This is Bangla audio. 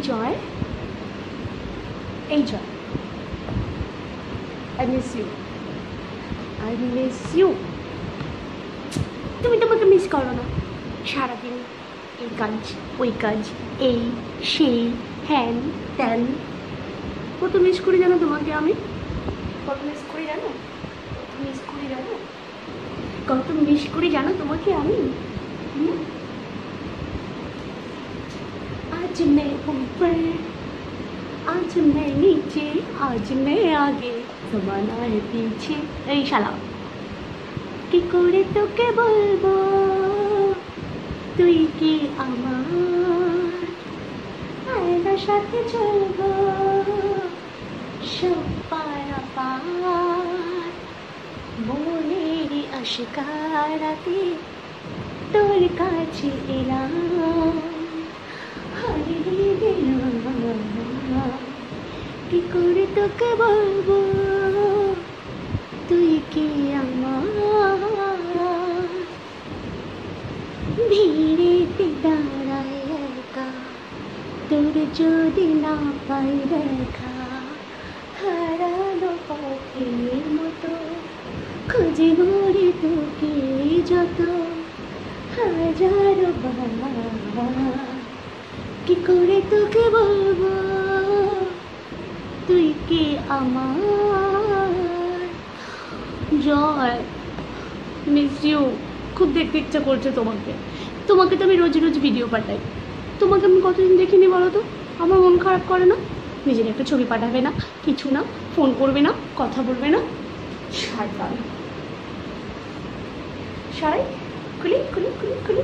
জয়, এই Joy, I miss you, I miss you. তুমি তোমাকে মিস করো না, সারাদিন এই কাজ ওই কাজ, এই সেই হ্যান ত্যান। কত মিস করি জানো তোমাকে আমি, কত মিস করি জানো, কত মিস করি জানো, কত মিস করি জানো তোমাকে আমি। आज मैं ऊपर, आज मैं नीचे, आज मैं आगे, जमाना है पीछे। এই শালা কি করে তোকে বলবো তুই কি আমার, আয়নার সাথে চলবো সব পারাপার, মনের আশকারাতে তোর কাছে এলাম, হারিয়ে গেলাম। কি করে তোকে বলবো তুই কি আমার, ভিড়েতে দাঁড়ায় একা তোর যদি না পাই দেখা, হারানো পথের মতো খুঁজে ঘুরে তোকে যত হাজারো বার। কি করে তোকে বলবো তুই কি আমার। জয়, মিস ইউ। খুব দেখতে ইচ্ছা করছে তোমাকে, তোমাকে তো আমি রোজ রোজ ভিডিও পাঠাই, তোমাকে আমি কতদিন দেখিনি বলো তো। আমার মন খারাপ করে না, নিজের একটা ছবি পাঠাবে না, কিছু না, ফোন করবে না, কথা বলবে না। সারাই খুলি খুলি খুলি খুলি